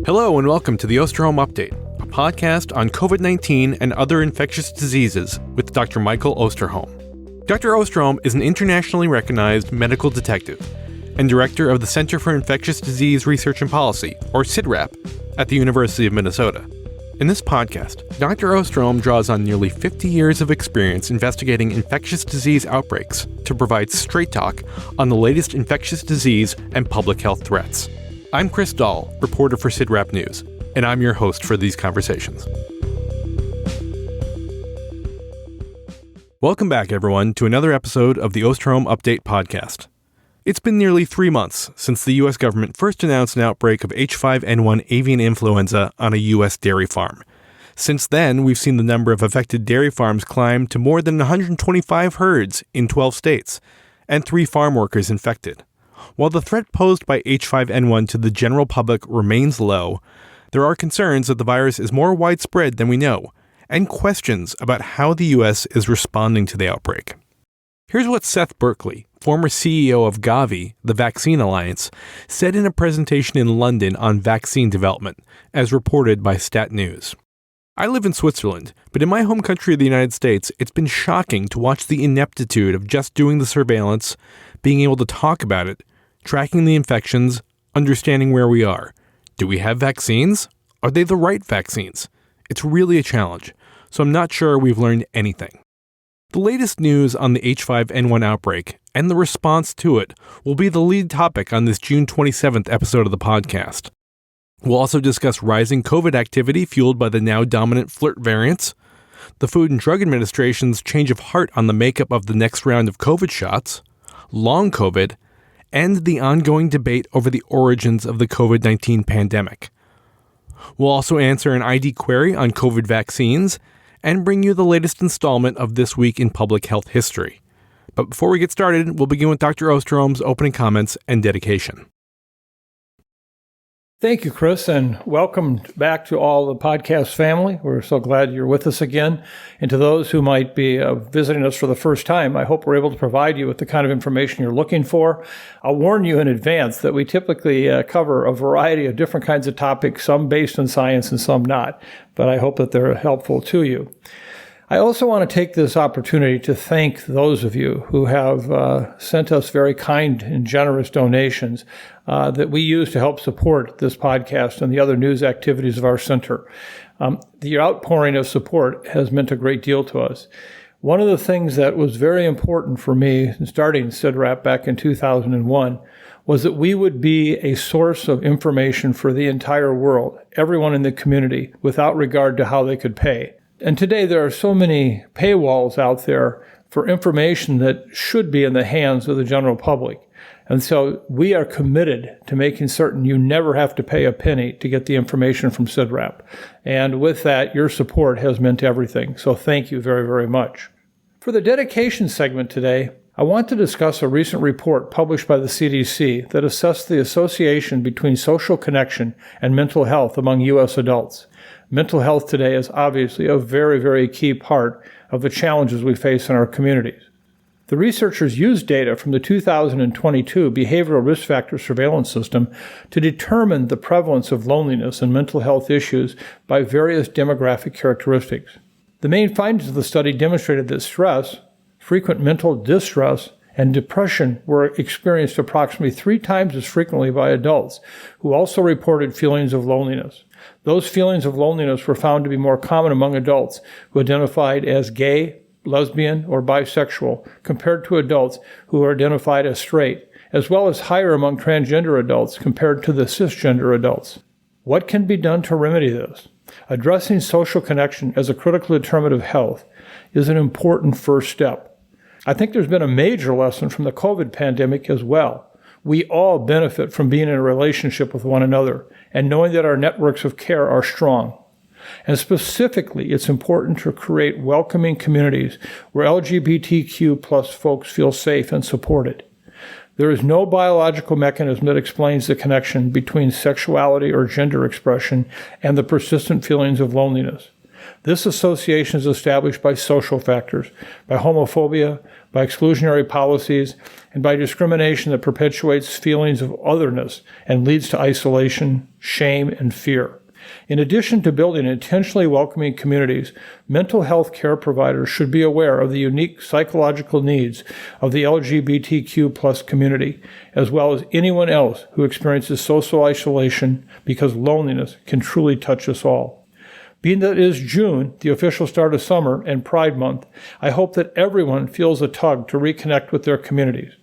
Hello and welcome to the Osterholm Update, a podcast on COVID-19 and other infectious diseases with Dr. Michael Osterholm. Dr. Osterholm is an internationally recognized medical detective and director of the Center for Infectious Disease Research and Policy, or CIDRAP, at the University of Minnesota. In this podcast, Dr. Osterholm draws on nearly 50 years of experience investigating infectious disease outbreaks to provide straight talk on the latest infectious disease and public health threats. I'm Chris Dall, reporter for CIDRAP News, and I'm your host for these conversations. Welcome back, everyone, to another episode of the Osterholm Update podcast. It's been nearly 3 months since the U.S. government first announced an outbreak of H5N1 avian influenza on a U.S. dairy farm. Since then, we've seen the number of affected dairy farms climb to more than 125 herds in 12 states, and 3 farm workers infected. While the threat posed by H5N1 to the general public remains low, there are concerns that the virus is more widespread than we know, and questions about how the U.S. is responding to the outbreak. Here's what Seth Berkley, former CEO of Gavi, the Vaccine Alliance, said in a presentation in London on vaccine development, as reported by Stat News. I live in Switzerland, but in my home country of the United States, it's been shocking to watch the ineptitude of just doing the surveillance, being able to talk about it, tracking the infections, understanding where we are. Do we have vaccines? Are they the right vaccines? It's really a challenge, so I'm not sure we've learned anything. The latest news on the H5N1 outbreak and the response to it will be the lead topic on this June 27th episode of the podcast. We'll also discuss rising COVID activity fueled by the now dominant flirt variants, the Food and Drug Administration's change of heart on the makeup of the next round of COVID shots, long COVID, and the ongoing debate over the origins of the COVID-19 pandemic. We'll also answer an ID query on COVID vaccines and bring you the latest installment of This Week in Public Health History. But before we get started, we'll begin with Dr. Osterholm's opening comments and dedication. Thank you, Chris, and welcome back to all the podcast family. We're so glad you're with us again. And to those who might be visiting us for the first time, I hope we're able to provide you with the kind of information you're looking for. I'll warn you in advance that we typically cover a variety of different kinds of topics, some based on science and some not, but I hope that they're helpful to you. I also want to take this opportunity to thank those of you who have sent us very kind and generous donations that we use to help support this podcast and the other news activities of our center. The outpouring of support has meant a great deal to us. One of the things that was very important for me in starting CIDRAP back in 2001 was that we would be a source of information for the entire world, everyone in the community, without regard to how they could pay. And today there are so many paywalls out there for information that should be in the hands of the general public. And so we are committed to making certain you never have to pay a penny to get the information from CIDRAP. And with that, your support has meant everything. So thank you very, very much. For the dedication segment today, I want to discuss a recent report published by the CDC that assessed the association between social connection and mental health among U.S. adults. Mental health today is obviously a very, very key part of the challenges we face in our communities. The researchers used data from the 2022 Behavioral Risk Factor Surveillance System to determine the prevalence of loneliness and mental health issues by various demographic characteristics. The main findings of the study demonstrated that stress, frequent mental distress, and depression were experienced approximately 3 times as frequently by adults, who also reported feelings of loneliness. Those feelings of loneliness were found to be more common among adults who identified as gay, lesbian, or bisexual, compared to adults who are identified as straight, as well as higher among transgender adults compared to the cisgender adults. What can be done to remedy this? Addressing social connection as a critical determinant of health is an important first step. I think there's been a major lesson from the COVID pandemic as well. We all benefit from being in a relationship with one another and knowing that our networks of care are strong. And specifically, it's important to create welcoming communities where LGBTQ plus folks feel safe and supported. There is no biological mechanism that explains the connection between sexuality or gender expression and the persistent feelings of loneliness. This association is established by social factors, by homophobia, by exclusionary policies, and by discrimination that perpetuates feelings of otherness and leads to isolation, shame, and fear. In addition to building intentionally welcoming communities, mental health care providers should be aware of the unique psychological needs of the LGBTQ+ community, as well as anyone else who experiences social isolation, because loneliness can truly touch us all. Being that it is June, the official start of summer and Pride Month, I hope that everyone feels a tug to reconnect with their communities.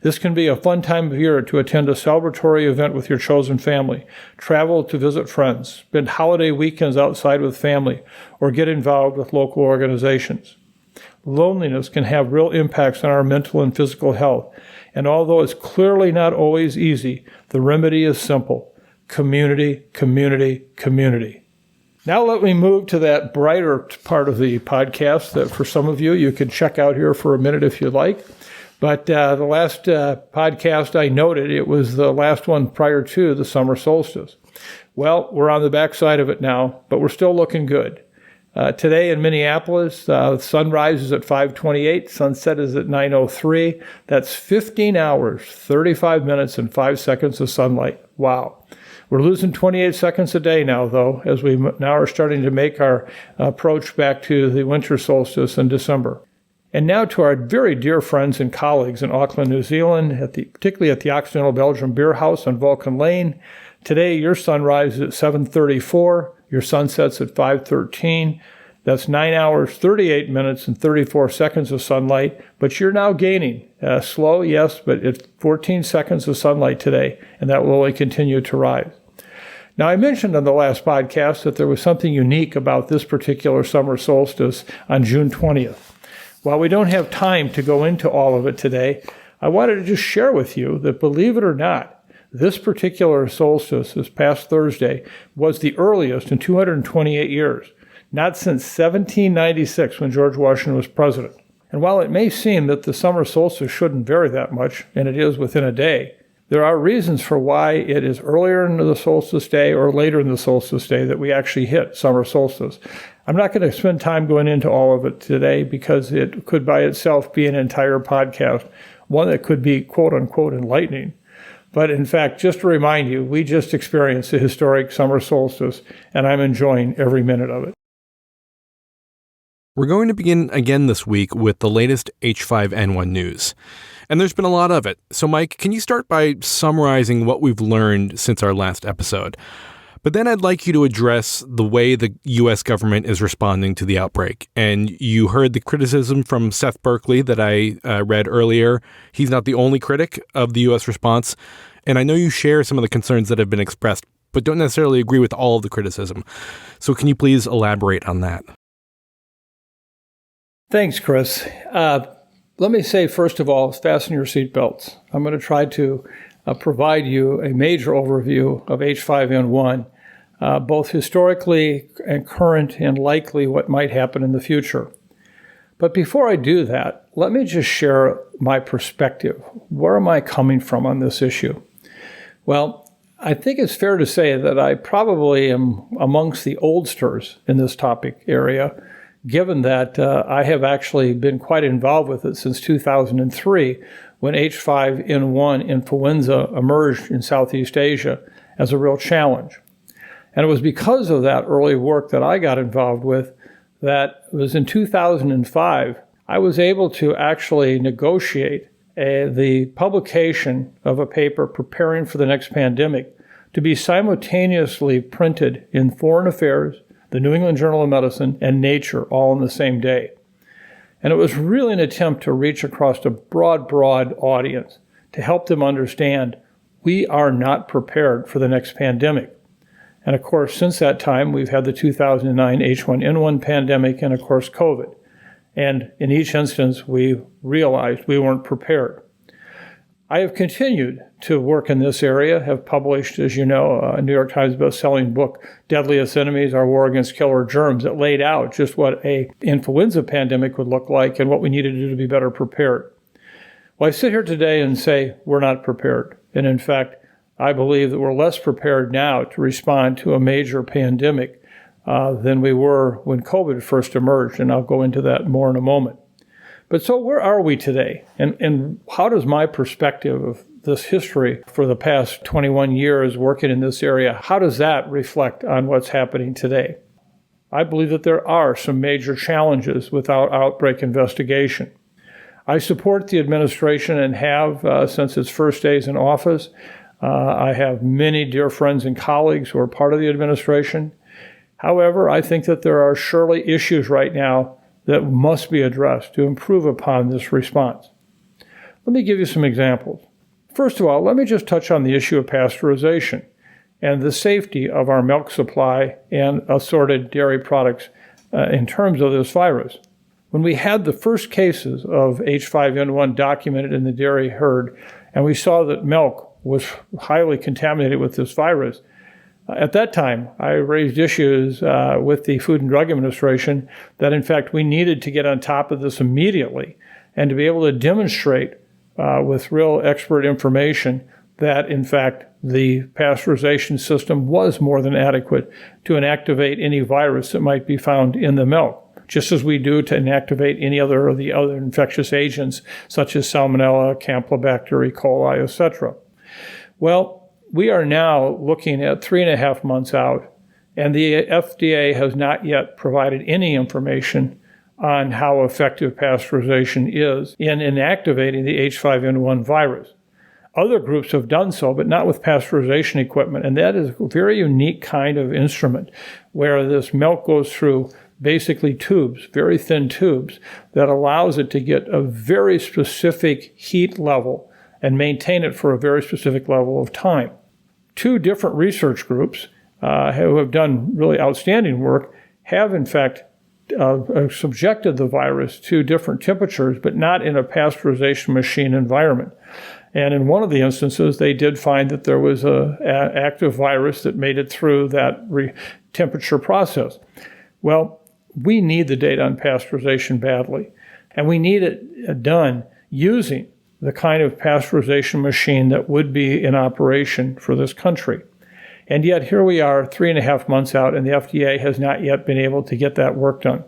This can be a fun time of year to attend a celebratory event with your chosen family, travel to visit friends, spend holiday weekends outside with family, or get involved with local organizations. Loneliness can have real impacts on our mental and physical health, and although it's clearly not always easy, the remedy is simple: community, community, community. Now let me move to that brighter part of the podcast that for some of you, you can check out here for a minute if you'd like. But the last podcast I noted, it was the last one prior to the summer solstice. Well, we're on the backside of it now, but we're still looking good. Today in Minneapolis, sunrise is at 5:28, sunset is at 9:03. That's 15 hours, 35 minutes, and 5 seconds of sunlight. Wow. We're losing 28 seconds a day now, though, as we now are starting to make our approach back to the winter solstice in December. And now to our very dear friends and colleagues in Auckland, New Zealand, particularly at the Occidental Belgium Beer House on Vulcan Lane. Today, your sunrise is at 7:34, your sunset's at 5:13. That's 9 hours, 38 minutes, and 34 seconds of sunlight, but you're now gaining. Slow, yes, but it's 14 seconds of sunlight today, and that will only continue to rise. Now, I mentioned on the last podcast that there was something unique about this particular summer solstice on June 20th. While we don't have time to go into all of it today, I wanted to just share with you that, believe it or not, this particular solstice, this past Thursday, was the earliest in 228 years, not since 1796 when George Washington was president. And while it may seem that the summer solstice shouldn't vary that much, and it is within a day, there are reasons for why it is earlier in the solstice day or later in the solstice day that we actually hit summer solstice. I'm not going to spend time going into all of it today because it could by itself be an entire podcast, one that could be quote-unquote enlightening. But in fact, just to remind you, we just experienced the historic summer solstice, and I'm enjoying every minute of it. We're going to begin again this week with the latest H5N1 news. And there's been a lot of it. So Mike, can you start by summarizing what we've learned since our last episode? But then I'd like you to address the way the U.S. government is responding to the outbreak. And you heard the criticism from Seth Berkley that I read earlier. He's not the only critic of the U.S. response. And I know you share some of the concerns that have been expressed, but don't necessarily agree with all of the criticism. So can you please elaborate on that? Thanks, Chris. Let me say, first of all, fasten your seatbelts. I'm going to try to provide you a major overview of H5N1, both historically and current and likely what might happen in the future. But before I do that, let me just share my perspective. Where am I coming from on this issue? Well, I think it's fair to say that I probably am amongst the oldsters in this topic area, given that I have actually been quite involved with it since 2003, when H5N1 influenza emerged in Southeast Asia as a real challenge. And it was because of that early work that I got involved with that it was in 2005, I was able to actually negotiate the publication of a paper preparing for the next pandemic to be simultaneously printed in Foreign Affairs, the New England Journal of Medicine, and Nature all on the same day. And it was really an attempt to reach across a broad audience to help them understand we are not prepared for the next pandemic. And of course, since that time, we've had the 2009 H5N1 pandemic and of course, COVID. And in each instance, we realized we weren't prepared. I have continued to work in this area, have published, as you know, a New York Times best-selling book, Deadliest Enemies, Our War Against Killer Germs, that laid out just what an influenza pandemic would look like and what we needed to do to be better prepared. Well, I sit here today and say we're not prepared. And in fact, I believe that we're less prepared now to respond to a major pandemic than we were when COVID first emerged, and I'll go into that more in a moment. But so where are we today? And how does my perspective of this history for the past 21 years working in this area, how does that reflect on what's happening today? I believe that there are some major challenges without outbreak investigation. I support the administration and have since its first days in office. I have many dear friends and colleagues who are part of the administration. However, I think that there are surely issues right now that must be addressed to improve upon this response. Let me give you some examples. First of all, let me just touch on the issue of pasteurization and the safety of our milk supply and assorted dairy products in terms of this virus. When we had the first cases of H5N1 documented in the dairy herd, and we saw that milk was highly contaminated with this virus, at that time, I raised issues with the Food and Drug Administration that, in fact, we needed to get on top of this immediately and to be able to demonstrate with real expert information that, in fact, the pasteurization system was more than adequate to inactivate any virus that might be found in the milk, just as we do to inactivate any other of the other infectious agents, such as Salmonella, Campylobacter, E. coli, etc. Well, we are now looking at 3.5 months out, and the FDA has not yet provided any information on how effective pasteurization is in inactivating the H5N1 virus. Other groups have done so, but not with pasteurization equipment, and that is a very unique kind of instrument where this milk goes through basically tubes, very thin tubes, that allows it to get a very specific heat level and maintain it for a very specific level of time. 2 different research groups who have done really outstanding work have, in fact, subjected the virus to different temperatures, but not in a pasteurization machine environment. And in one of the instances, they did find that there was an active virus that made it through that temperature process. Well, we need the data on pasteurization badly, and we need it done using the kind of pasteurization machine that would be in operation for this country. And yet here we are 3.5 months out, and the FDA has not yet been able to get that work done.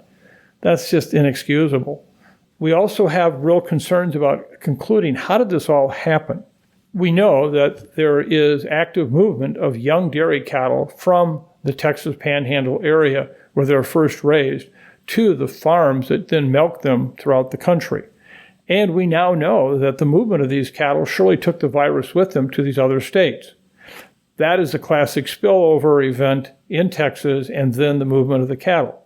That's just inexcusable. We also have real concerns about concluding how did this all happen. We know that there is active movement of young dairy cattle from the Texas Panhandle area where they're first raised to the farms that then milk them throughout the country. And we now know that the movement of these cattle surely took the virus with them to these other states. That is a classic spillover event in Texas and then the movement of the cattle.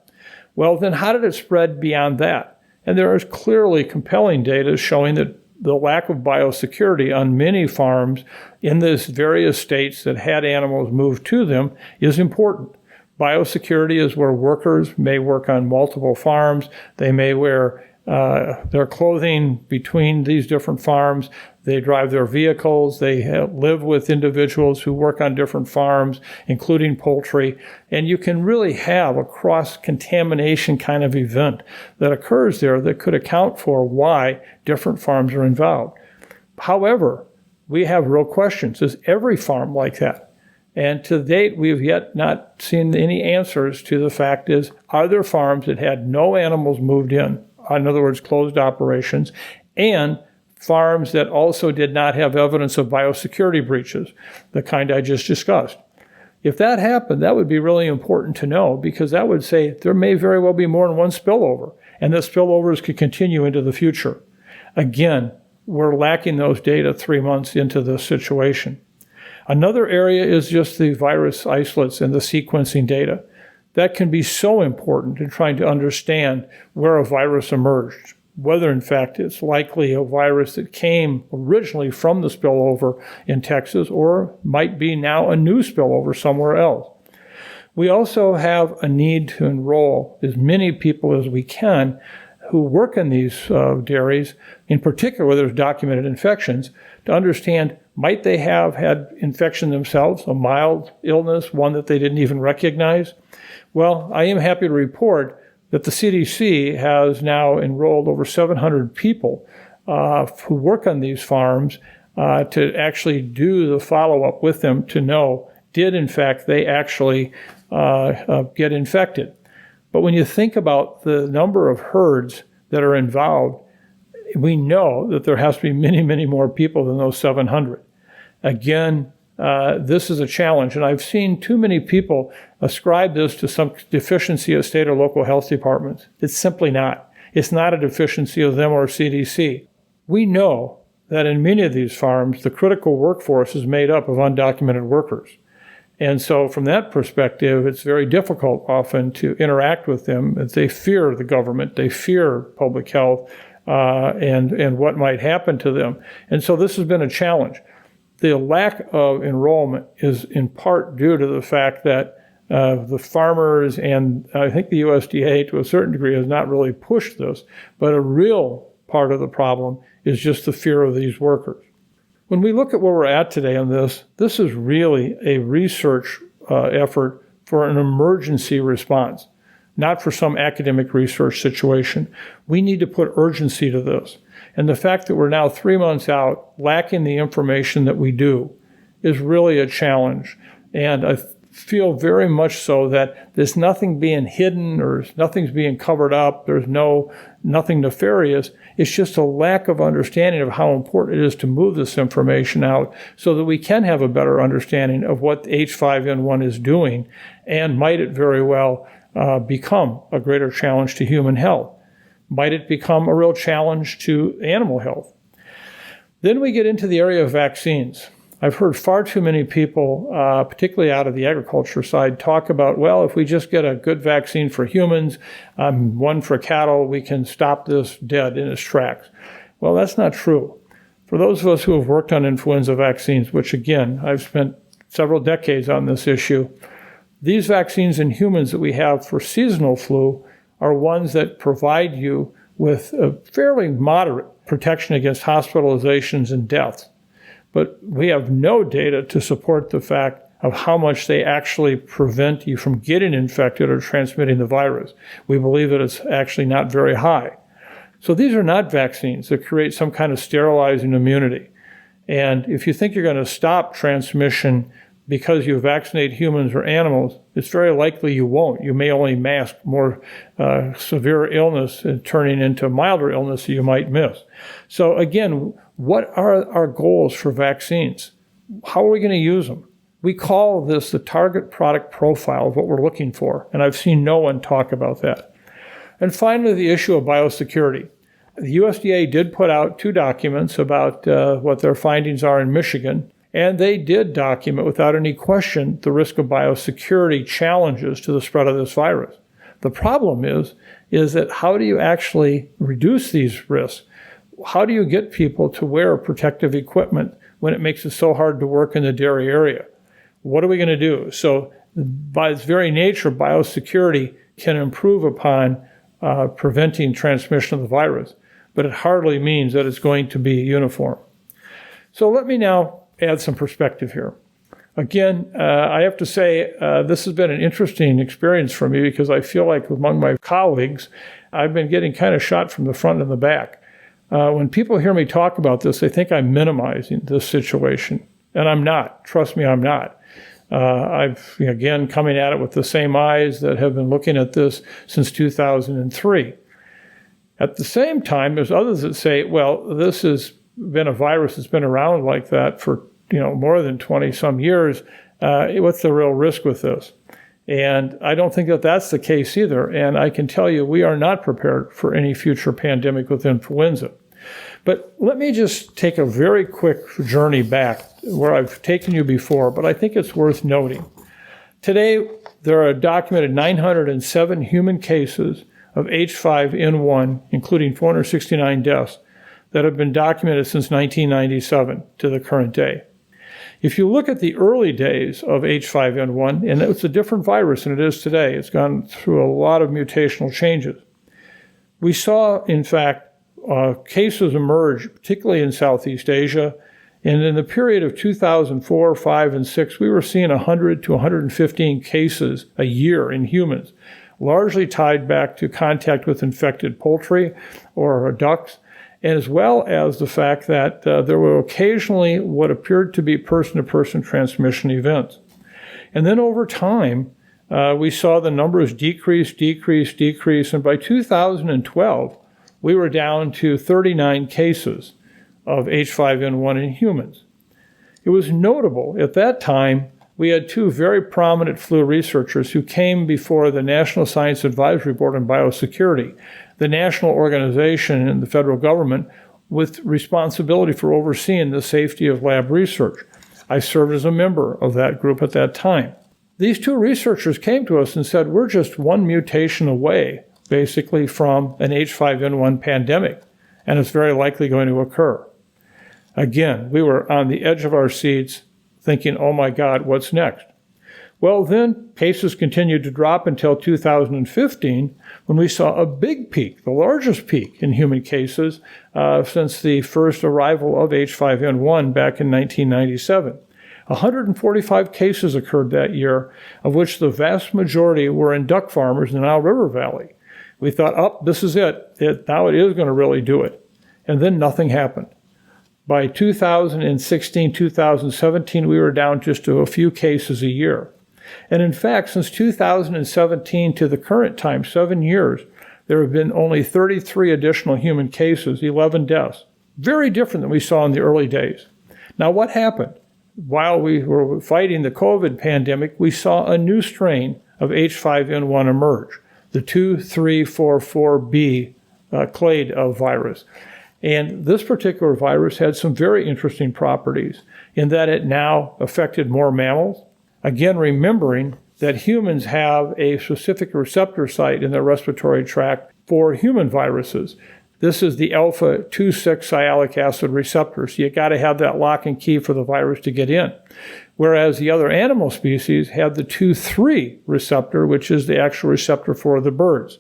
Well, then how did it spread beyond that? And there is clearly compelling data showing that the lack of biosecurity on many farms in these various states that had animals moved to them is important. Biosecurity is where workers may work on multiple farms. They may wear their clothing between these different farms. They drive their vehicles. They live with individuals who work on different farms, including poultry. And you can really have a cross-contamination kind of event that occurs there that could account for why different farms are involved. However, we have real questions. Is every farm like that? And to date, we've yet not seen any answers to the fact is, are there farms that had no animals moved in other words, closed operations, and farms that also did not have evidence of biosecurity breaches, the kind I just discussed? If that happened, that would be really important to know, because that would say there may very well be more than one spillover, and the spillovers could continue into the future. Again, we're lacking those data 3 months into this situation. Another area is just the virus isolates and the sequencing data. That can be so important in trying to understand where a virus emerged, whether in fact it's likely a virus that came originally from the spillover in Texas or might be now a new spillover somewhere else. We also have a need to enroll as many people as we can who work in these dairies, in particular where there's documented infections, to understand might they have had infection themselves, a mild illness, one that they didn't even recognize. Well, I am happy to report that the CDC has now enrolled over 700 people who work on these farms to actually do the follow-up with them to know did, in fact, they actually get infected. But when you think about the number of herds that are involved, we know that there has to be many, many more people than those 700. Again, this is a challenge, and I've seen too many people ascribe this to some deficiency of state or local health departments. It's simply not. It's not a deficiency of them or CDC. We know that in many of these farms, the critical workforce is made up of undocumented workers. And so from that perspective, it's very difficult often to interact with them as they fear the government, they fear public health, and what might happen to them. And so this has been a challenge. The lack of enrollment is in part due to the fact that the farmers and I think the USDA to a certain degree has not really pushed this, but a real part of the problem is just the fear of these workers. When we look at where we're at today on this is really a research effort for an emergency response, not for some academic research situation. We need to put urgency to this. And the fact that we're now 3 months out, lacking the information that we do, is really a challenge. And I feel very much so that there's nothing being hidden or nothing's being covered up. There's nothing nefarious. It's just a lack of understanding of how important it is to move this information out so that we can have a better understanding of what H5N1 is doing, and might it very well become a greater challenge to human health. Might it become a real challenge to animal health? Then we get into the area of vaccines. I've heard far too many people, particularly out of the agriculture side, talk about, well, if we just get a good vaccine for humans, one for cattle, we can stop this dead in its tracks. Well, that's not true. For those of us who have worked on influenza vaccines, which again, I've spent several decades on this issue, these vaccines in humans that we have for seasonal flu are ones that provide you with a fairly moderate protection against hospitalizations and deaths. But we have no data to support the fact of how much they actually prevent you from getting infected or transmitting the virus. We believe that it's actually not very high. So these are not vaccines that create some kind of sterilizing immunity. And if you think you're going to stop transmission because you vaccinate humans or animals, it's very likely you won't. You may only mask more severe illness and turning into milder illness that you might miss. So again, what are our goals for vaccines? How are we going to use them? We call this the target product profile of what we're looking for, and I've seen no one talk about that. And finally, the issue of biosecurity. The USDA did put out 2 documents about what their findings are in Michigan, and they did document without any question the risk of biosecurity challenges to the spread of this virus. The problem is that how do you actually reduce these risks? How do you get people to wear protective equipment when it makes it so hard to work in the dairy area? What are we going to do? So by its very nature, biosecurity can improve upon preventing transmission of the virus, but it hardly means that it's going to be uniform. So let me now add some perspective here. Again, I have to say this has been an interesting experience for me because I feel like among my colleagues, I've been getting kind of shot from the front and the back. When people hear me talk about this, they think I'm minimizing this situation, and I'm not. Trust me, I'm not. I've, again, coming at it with the same eyes that have been looking at this since 2003. At the same time, there's others that say, well, this has been a virus that's been around like that for more than 20-some years. What's the real risk with this? And I don't think that that's the case either. And I can tell you we are not prepared for any future pandemic with influenza. But let me just take a very quick journey back where I've taken you before, but I think it's worth noting. Today, there are documented 907 human cases of H5N1, including 469 deaths, that have been documented since 1997 to the current day. If you look at the early days of H5N1, and it's a different virus than it is today, it's gone through a lot of mutational changes. We saw, in fact, cases emerge, particularly in Southeast Asia, and in the period of 2004, 5, and 6, we were seeing 100 to 115 cases a year in humans, largely tied back to contact with infected poultry or ducks, and as well as the fact that there were occasionally what appeared to be person-to-person transmission events. And then over time, we saw the numbers decrease, and by 2012, we were down to 39 cases of H5N1 in humans. It was notable at that time we had two very prominent flu researchers who came before the National Science Advisory Board on Biosecurity, the national organization in the federal government with responsibility for overseeing the safety of lab research. I served as a member of that group at that time. These two researchers came to us and said, we're just one mutation away, basically, from an H5N1 pandemic, and it's very likely going to occur. Again, we were on the edge of our seats thinking, oh my God, what's next? Well, then cases continued to drop until 2015, when we saw a big peak, the largest peak in human cases since the first arrival of H5N1 back in 1997. 145 cases occurred that year, of which the vast majority were in duck farmers in the Nile River Valley. We thought, oh, this is it. Now it is going to really do it. And then nothing happened. By 2016, 2017, we were down just to a few cases a year. And in fact, since 2017 to the current time, 7 years, there have been only 33 additional human cases, 11 deaths. Very different than we saw in the early days. Now, what happened? While we were fighting the COVID pandemic, we saw a new strain of H5N1 emerge, the 2344B clade virus. And this particular virus had some very interesting properties in that it now affected more mammals. Again, remembering that humans have a specific receptor site in their respiratory tract for human viruses. This is the alpha-2,6-sialic acid receptor, so you got to have that lock and key for the virus to get in. Whereas the other animal species have the 2,3 receptor, which is the actual receptor for the birds.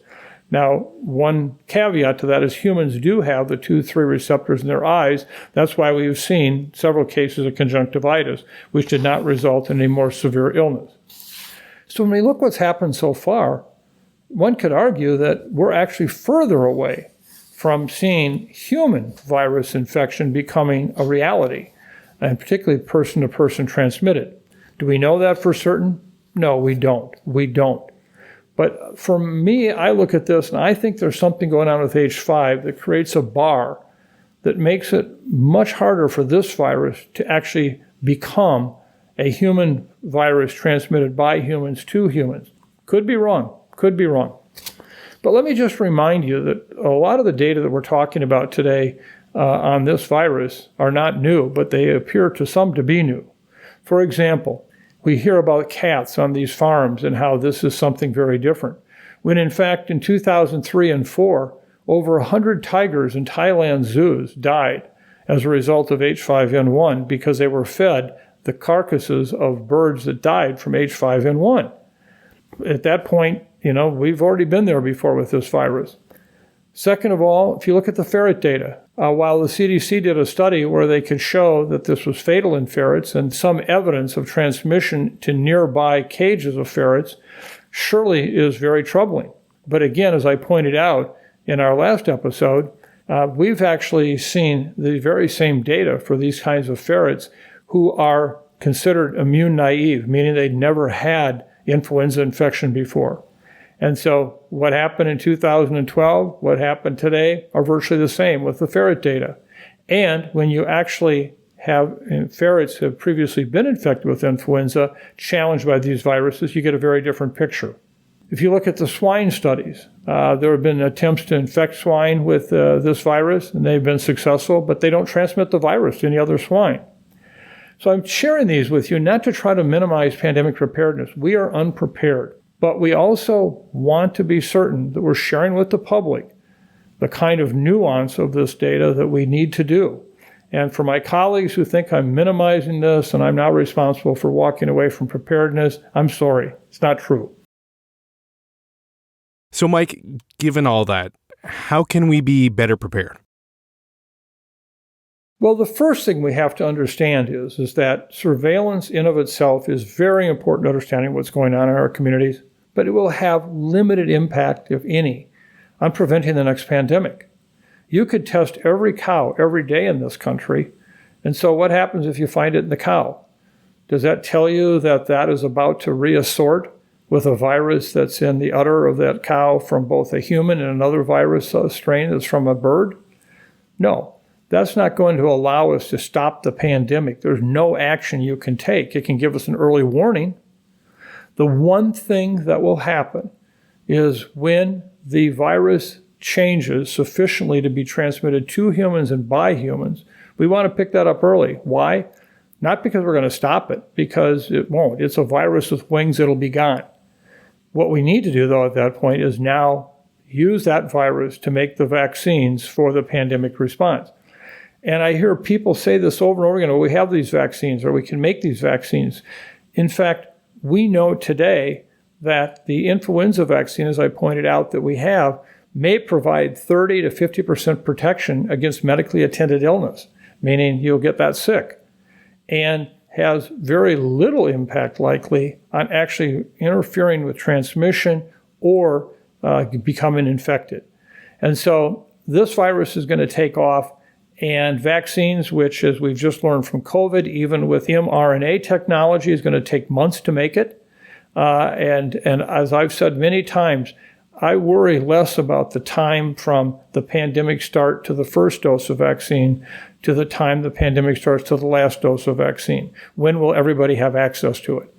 Now, one caveat to that is humans do have the 2,3 receptors in their eyes. That's why we've seen several cases of conjunctivitis, which did not result in a more severe illness. So when we look what's happened so far, one could argue that we're actually further away from seeing human virus infection becoming a reality, and particularly person-to-person transmitted. Do we know that for certain? No, we don't. We don't. But for me, I look at this and I think there's something going on with H5 that creates a bar that makes it much harder for this virus to actually become a human virus transmitted by humans to humans. Could be wrong. Could be wrong. But let me just remind you that a lot of the data that we're talking about today on this virus are not new, but they appear to some to be new. For example, we hear about cats on these farms and how this is something very different, when in fact in 2003 and 2004, over 100 tigers in Thailand zoos died as a result of H5N1 because they were fed the carcasses of birds that died from H5N1. At that point, we've already been there before with this virus. Second of all, if you look at the ferret data, while the CDC did a study where they could show that this was fatal in ferrets and some evidence of transmission to nearby cages of ferrets, surely is very troubling. But again, as I pointed out in our last episode, we've actually seen the very same data for these kinds of ferrets who are considered immune naive, meaning they'd never had influenza infection before. And so what happened in 2012, what happened today are virtually the same with the ferret data. And when you actually have ferrets who have previously been infected with influenza, challenged by these viruses, you get a very different picture. If you look at the swine studies, there have been attempts to infect swine with this virus, and they've been successful, but they don't transmit the virus to any other swine. So I'm sharing these with you not to try to minimize pandemic preparedness. We are unprepared. But we also want to be certain that we're sharing with the public the kind of nuance of this data that we need to do. And for my colleagues who think I'm minimizing this and I'm now responsible for walking away from preparedness, I'm sorry. It's not true. So, Mike, given all that, how can we be better prepared? Well, the first thing we have to understand is that surveillance in of itself is very important to understanding what's going on in our communities, but it will have limited impact, if any, on preventing the next pandemic. You could test every cow every day in this country, and so what happens if you find it in the cow? Does that tell you that that is about to reassort with a virus that's in the udder of that cow from both a human and another virus strain that's from a bird? No. That's not going to allow us to stop the pandemic. There's no action you can take. It can give us an early warning. The one thing that will happen is when the virus changes sufficiently to be transmitted to humans and by humans, we want to pick that up early. Why? Not because we're going to stop it, because it won't. It's a virus with wings, it'll be gone. What we need to do, though, at that point is now use that virus to make the vaccines for the pandemic response. And I hear people say this over and over again, well, we have these vaccines or we can make these vaccines. In fact, we know today that the influenza vaccine, as I pointed out, that we have may provide 30 to 50% protection against medically attended illness, meaning you'll get that sick, and has very little impact likely on actually interfering with transmission or becoming infected. And so this virus is going to take off. And vaccines, which, as we've just learned from COVID, even with mRNA technology, is going to take months to make it. And as I've said many times, I worry less about the time from the pandemic start to the first dose of vaccine to the time the pandemic starts to the last dose of vaccine. When will everybody have access to it?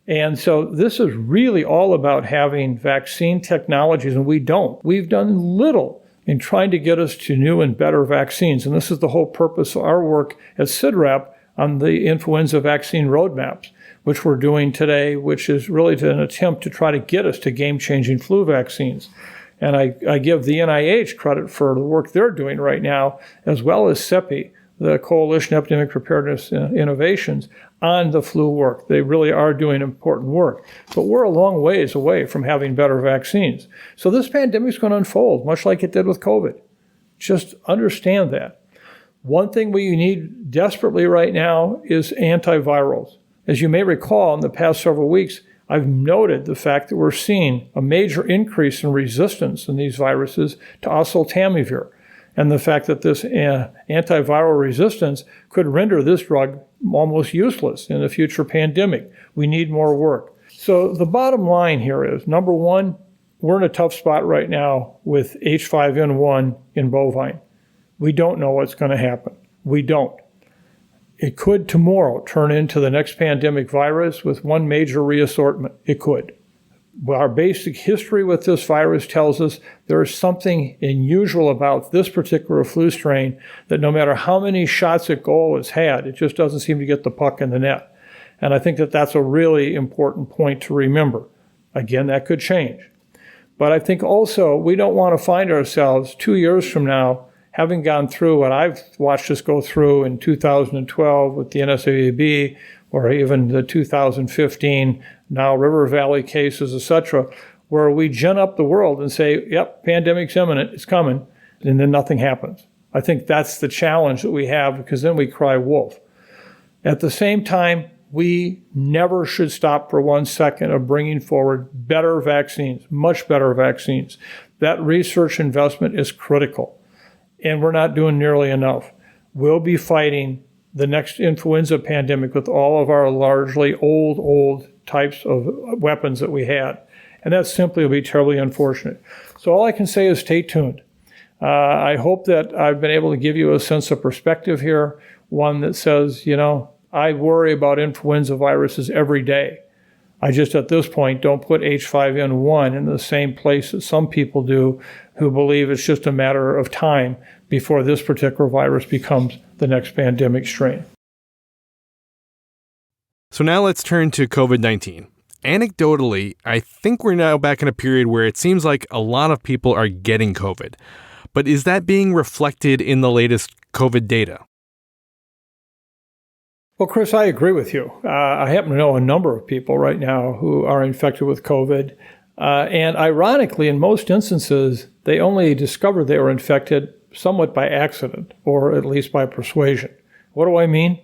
And so this is really all about having vaccine technologies, and we don't. We've done little in trying to get us to new and better vaccines. And this is the whole purpose of our work at CIDRAP on the influenza vaccine roadmaps, which we're doing today, which is really an attempt to try to get us to game-changing flu vaccines. And I give the NIH credit for the work they're doing right now, as well as CEPI, the Coalition Epidemic Preparedness Innovations, on the flu work. They really are doing important work. But we're a long ways away from having better vaccines. So this pandemic is going to unfold, much like it did with COVID. Just understand that. One thing we need desperately right now is antivirals. As you may recall, in the past several weeks, I've noted the fact that we're seeing a major increase in resistance in these viruses to oseltamivir, and the fact that this antiviral resistance could render this drug almost useless in a future pandemic. We need more work. So the bottom line here is, number one, we're in a tough spot right now with H5N1 in bovine. We don't know what's going to happen. We don't. It could tomorrow turn into the next pandemic virus with one major reassortment. It could. Our basic history with this virus tells us there is something unusual about this particular flu strain, that no matter how many shots at goal it's had, it just doesn't seem to get the puck in the net. And I think that that's a really important point to remember. Again, that could change. But I think also we don't want to find ourselves 2 years from now having gone through what I've watched us go through in 2012 with the NSAID, or even the 2015 now River Valley cases, etc., where we gin up the world and say, yep, pandemic's imminent, it's coming, and then nothing happens. I think that's the challenge that we have, because then we cry wolf. At the same time, we never should stop for 1 second of bringing forward better vaccines, much better vaccines. That research investment is critical, and we're not doing nearly enough. We'll be fighting the next influenza pandemic with all of our largely old types of weapons that we had. And that simply will be terribly unfortunate. So all I can say is stay tuned. I hope that I've been able to give you a sense of perspective here, one that says, I worry about influenza viruses every day. I just, at this point, don't put H5N1 in the same place that some people do, who believe it's just a matter of time before this particular virus becomes the next pandemic strain. So now let's turn to COVID-19. Anecdotally, I think we're now back in a period where it seems like a lot of people are getting COVID. But is that being reflected in the latest COVID data? Well, Chris, I agree with you. I happen to know a number of people right now who are infected with COVID. And ironically, in most instances, they only discovered they were infected somewhat by accident, or at least by persuasion. What do I mean?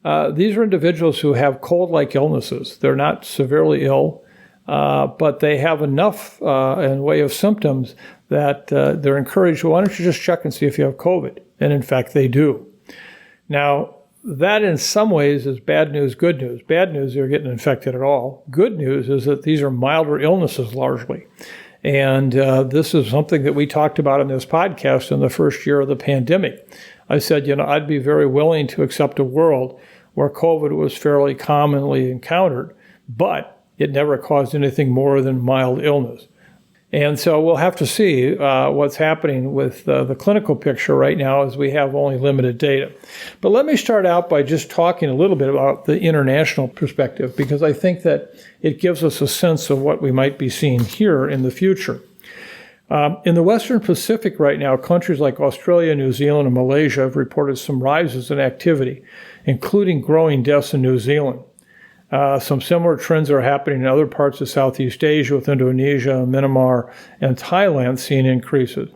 These are individuals who have cold-like illnesses. They're not severely ill, but they have enough in way of symptoms that they're encouraged, why don't you just check and see if you have COVID? And in fact, they do. Now, that in some ways is bad news, good news. Bad news, they're getting infected at all. Good news is that these are milder illnesses largely. And this is something that we talked about in this podcast in the first year of the pandemic. I said, I'd be very willing to accept a world where COVID was fairly commonly encountered, but it never caused anything more than mild illness. And so we'll have to see what's happening with the clinical picture right now, as we have only limited data. But let me start out by just talking a little bit about the international perspective, because I think that it gives us a sense of what we might be seeing here in the future. In the Western Pacific right now, countries like Australia, New Zealand, and Malaysia have reported some rises in activity, including growing deaths in New Zealand. Some similar trends are happening in other parts of Southeast Asia, with Indonesia, Myanmar, and Thailand seeing increases.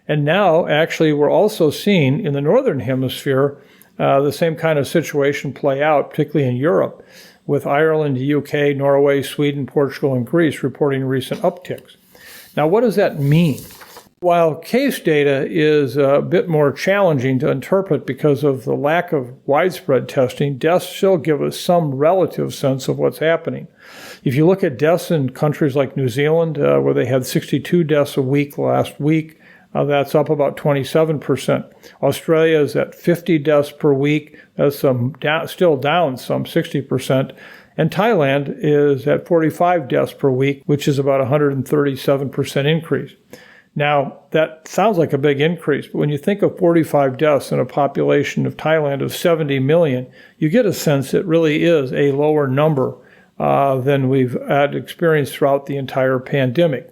And now, actually, we're also seeing in the Northern Hemisphere the same kind of situation play out, particularly in Europe, with Ireland, the UK, Norway, Sweden, Portugal, and Greece reporting recent upticks. Now, what does that mean? While case data is a bit more challenging to interpret because of the lack of widespread testing, deaths still give us some relative sense of what's happening. If you look at deaths in countries like New Zealand, where they had 62 deaths a week last week, that's up about 27%. Australia is at 50 deaths per week. That's still down some 60%. And Thailand is at 45 deaths per week, which is about 137% increase. Now, that sounds like a big increase, but when you think of 45 deaths in a population of Thailand of 70 million, you get a sense it really is a lower number than we've had experienced throughout the entire pandemic.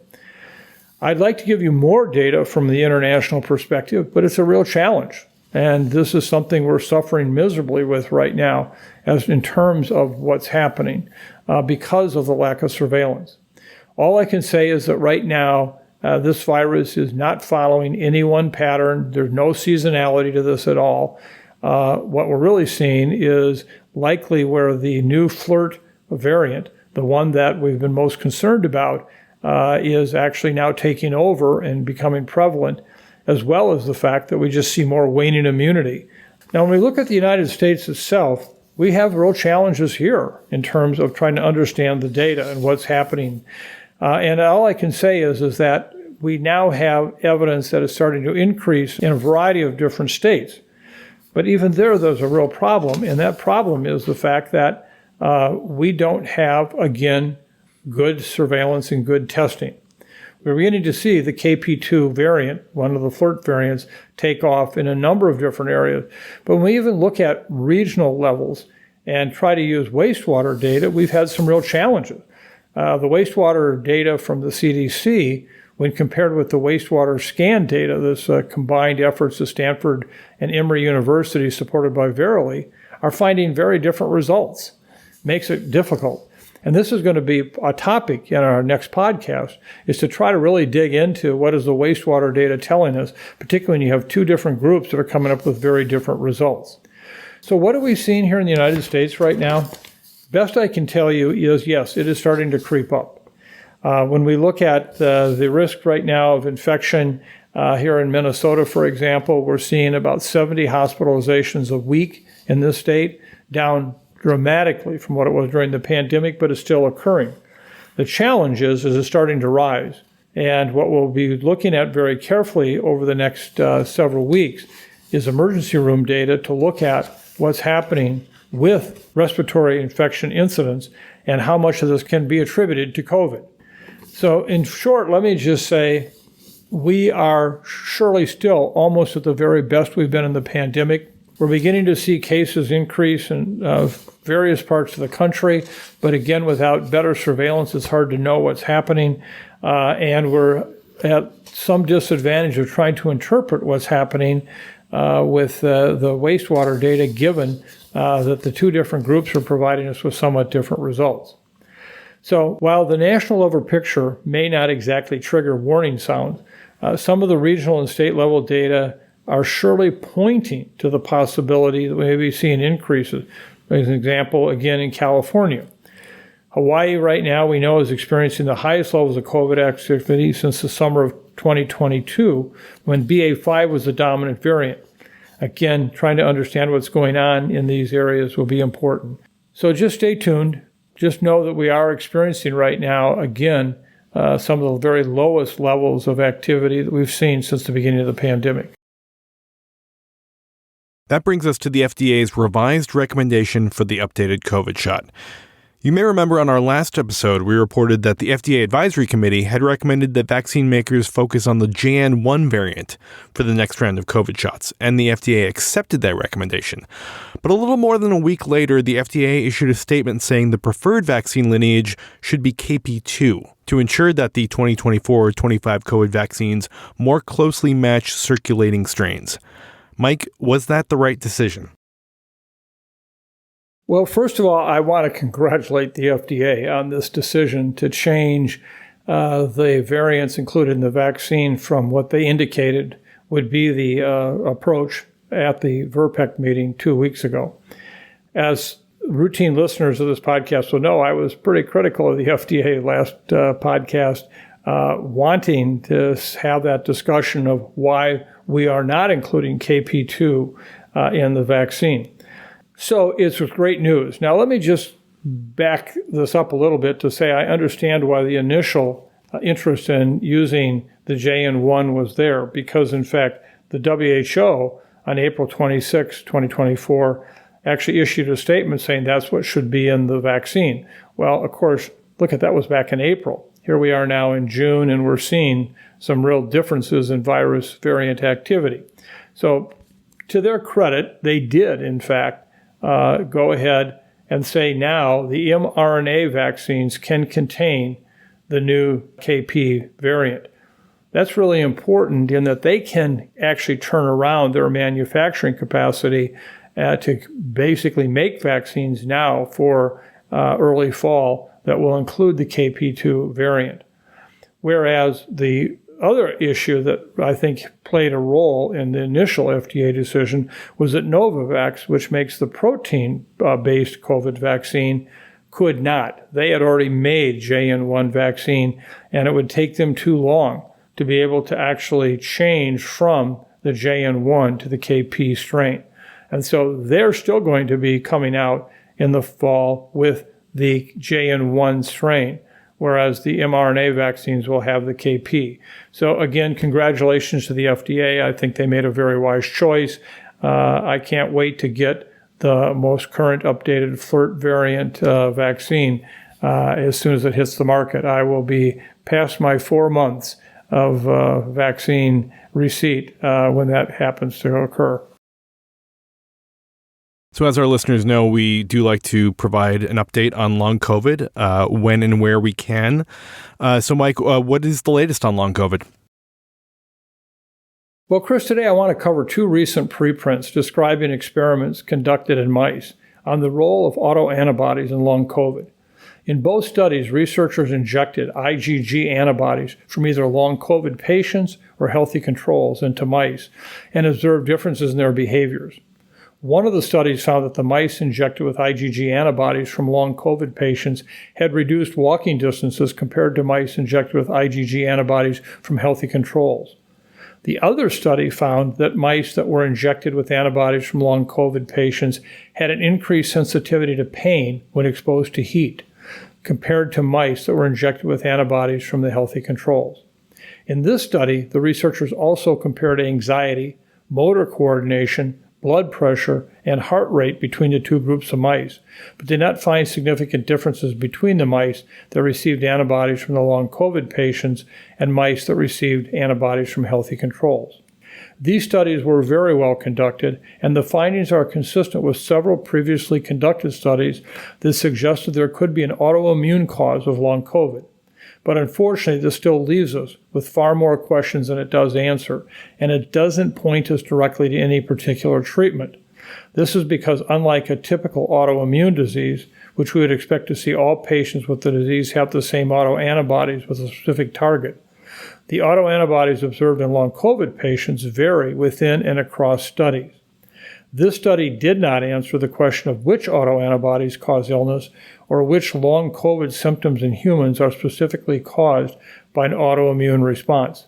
I'd like to give you more data from the international perspective, but it's a real challenge. And this is something we're suffering miserably with right now, as in terms of what's happening because of the lack of surveillance. All I can say is that right now, this virus is not following any one pattern. There's no seasonality to this at all. What we're really seeing is likely where the new flirt variant, the one that we've been most concerned about, is actually now taking over and becoming prevalent, as well as the fact that we just see more waning immunity. Now, when we look at the United States itself, we have real challenges here in terms of trying to understand the data and what's happening. And all I can say is that we now have evidence that is starting to increase in a variety of different states. But even there's a real problem, and that problem is the fact that we don't have, again, good surveillance and good testing. We're beginning to see the KP2 variant, one of the flirt variants, take off in a number of different areas. But when we even look at regional levels and try to use wastewater data, we've had some real challenges. The wastewater data from the CDC, when compared with the wastewater scan data, this combined efforts of Stanford and Emory University supported by Verily, are finding very different results. Makes it difficult. And this is going to be a topic in our next podcast, is to try to really dig into what is the wastewater data telling us, particularly when you have two different groups that are coming up with very different results. So what are we seeing here in the United States right now? Best I can tell you is, yes, it is starting to creep up. When we look at the risk right now of infection here in Minnesota, for example, we're seeing about 70 hospitalizations a week in this state, down dramatically from what it was during the pandemic, but it's still occurring. The challenge is it's starting to rise. And what we'll be looking at very carefully over the next several weeks is emergency room data to look at what's happening with respiratory infection incidents and how much of this can be attributed to COVID. So in short, let me just say we are surely still almost at the very best we've been in the pandemic. We're beginning to see cases increase in various parts of the country, but again, without better surveillance, it's hard to know what's happening. And we're at some disadvantage of trying to interpret what's happening with the wastewater data, given that the two different groups are providing us with somewhat different results. So while the national level picture may not exactly trigger warning sounds, some of the regional and state level data are surely pointing to the possibility that we may be seeing increases. As an example, again, in California. Hawaii right now we know is experiencing the highest levels of COVID activity since the summer of 2022, when BA5 was the dominant variant. Again, trying to understand what's going on in these areas will be important. So just stay tuned. Just know that we are experiencing right now, again, some of the very lowest levels of activity that we've seen since the beginning of the pandemic. That brings us to the FDA's revised recommendation for the updated COVID shot. You may remember on our last episode, we reported that the FDA Advisory Committee had recommended that vaccine makers focus on the JN1 variant for the next round of COVID shots, and the FDA accepted that recommendation. But a little more than a week later, the FDA issued a statement saying the preferred vaccine lineage should be KP2 to ensure that the 2024-25 COVID vaccines more closely match circulating strains. Mike, was that the right decision? Well, first of all, I want to congratulate the FDA on this decision to change the variants included in the vaccine from what they indicated would be the approach at the VRBPAC meeting 2 weeks ago. As routine listeners of this podcast will know, I was pretty critical of the FDA last podcast, wanting to have that discussion of why we are not including KP2 in the vaccine. So it's great news. Now, let me just back this up a little bit to say I understand why the initial interest in using the JN1 was there, because, in fact, the WHO on April 26, 2024, actually issued a statement saying that's what should be in the vaccine. Well, of course, look at that was back in April. Here we are now in June, and we're seeing some real differences in virus variant activity. So to their credit, they did, in fact, go ahead and say now the mRNA vaccines can contain the new KP variant. That's really important in that they can actually turn around their manufacturing capacity to basically make vaccines now for early fall that will include the KP2 variant. Whereas the other issue that I think played a role in the initial FDA decision was that Novavax, which makes the protein-based COVID vaccine, could not. They had already made JN1 vaccine, and it would take them too long to be able to actually change from the JN1 to the KP strain. And so they're still going to be coming out in the fall with the JN1 strain, whereas the mRNA vaccines will have the KP. So again, congratulations to the FDA. I think they made a very wise choice. I can't wait to get the most current updated FLIRT variant vaccine as soon as it hits the market. I will be past my 4 months of vaccine receipt when that happens to occur. So as our listeners know, we do like to provide an update on long COVID when and where we can. So Mike, what is the latest on long COVID? Well, Chris, today I want to cover 2 recent preprints describing experiments conducted in mice on the role of autoantibodies in long COVID. In both studies, researchers injected IgG antibodies from either long COVID patients or healthy controls into mice and observed differences in their behaviors. One of the studies found that the mice injected with IgG antibodies from long COVID patients had reduced walking distances compared to mice injected with IgG antibodies from healthy controls. The other study found that mice that were injected with antibodies from long COVID patients had an increased sensitivity to pain when exposed to heat, compared to mice that were injected with antibodies from the healthy controls. In this study, the researchers also compared anxiety, motor coordination, blood pressure, and heart rate between the 2 groups of mice, but did not find significant differences between the mice that received antibodies from the long COVID patients and mice that received antibodies from healthy controls. These studies were very well conducted, and the findings are consistent with several previously conducted studies that suggested there could be an autoimmune cause of long COVID. But unfortunately, this still leaves us with far more questions than it does answer, and it doesn't point us directly to any particular treatment. This is because unlike a typical autoimmune disease, which we would expect to see all patients with the disease have the same autoantibodies with a specific target, the autoantibodies observed in long COVID patients vary within and across studies. This study did not answer the question of which autoantibodies cause illness or which long COVID symptoms in humans are specifically caused by an autoimmune response.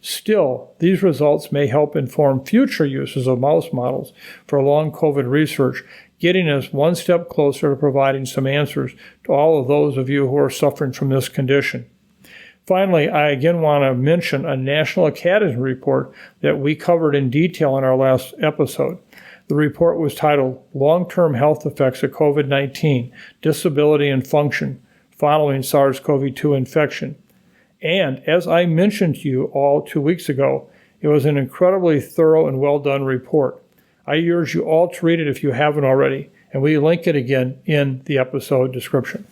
Still, these results may help inform future uses of mouse models for long COVID research, getting us one step closer to providing some answers to all of those of you who are suffering from this condition. Finally, I again want to mention a National Academy report that we covered in detail in our last episode. The report was titled Long-Term Health Effects of COVID-19, Disability and Function Following SARS-CoV-2 Infection. And as I mentioned to you all 2 weeks ago, it was an incredibly thorough and well-done report. I urge you all to read it if you haven't already, and we link it again in the episode description.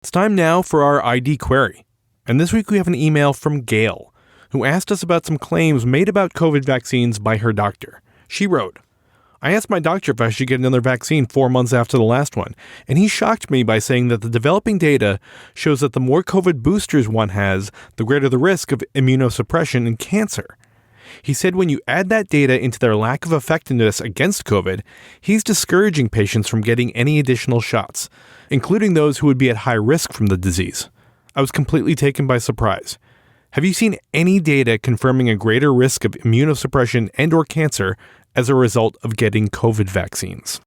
It's time now for our ID query. And this week we have an email from Gail, who asked us about some claims made about COVID vaccines by her doctor. She wrote, I asked my doctor if I should get another vaccine 4 months after the last one, and he shocked me by saying that the developing data shows that the more COVID boosters one has, the greater the risk of immunosuppression and cancer. He said when you add that data into their lack of effectiveness against COVID, he's discouraging patients from getting any additional shots, including those who would be at high risk from the disease. I was completely taken by surprise. Have you seen any data confirming a greater risk of immunosuppression and/or cancer as a result of getting COVID vaccines?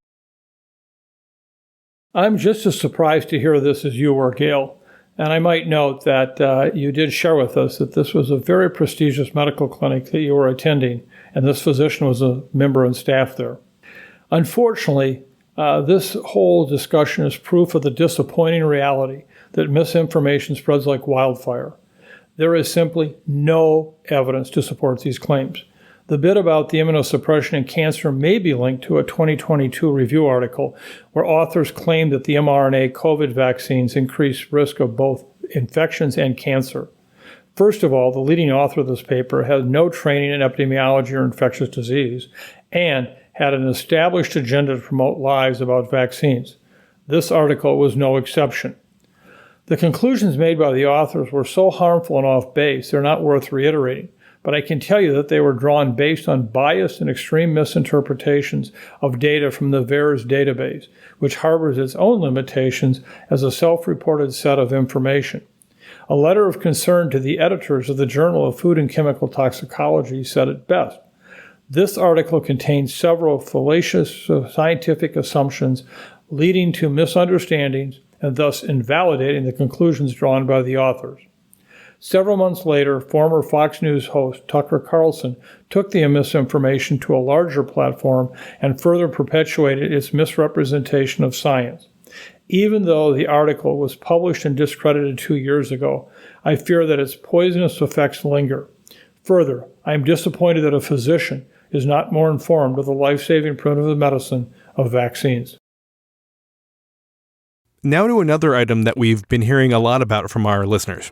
I'm just as surprised to hear this as you were, Gail. And I might note that you did share with us that this was a very prestigious medical clinic that you were attending, and this physician was a member and staff there. Unfortunately, this whole discussion is proof of the disappointing reality that misinformation spreads like wildfire. There is simply no evidence to support these claims. The bit about the immunosuppression and cancer may be linked to a 2022 review article where authors claim that the mRNA COVID vaccines increase risk of both infections and cancer. First of all, the leading author of this paper has no training in epidemiology or infectious disease and had an established agenda to promote lies about vaccines. This article was no exception. The conclusions made by the authors were so harmful and off base, they're not worth reiterating. But I can tell you that they were drawn based on biased and extreme misinterpretations of data from the VAERS database, which harbors its own limitations as a self-reported set of information. A letter of concern to the editors of the Journal of Food and Chemical Toxicology said it best. This article contains several fallacious scientific assumptions leading to misunderstandings and thus invalidating the conclusions drawn by the authors. Several months later, former Fox News host Tucker Carlson took the misinformation to a larger platform and further perpetuated its misrepresentation of science. Even though the article was published and discredited 2 years ago, I fear that its poisonous effects linger. Further, I am disappointed that a physician is not more informed of the life-saving preventative medicine of vaccines. Now to another item that we've been hearing a lot about from our listeners.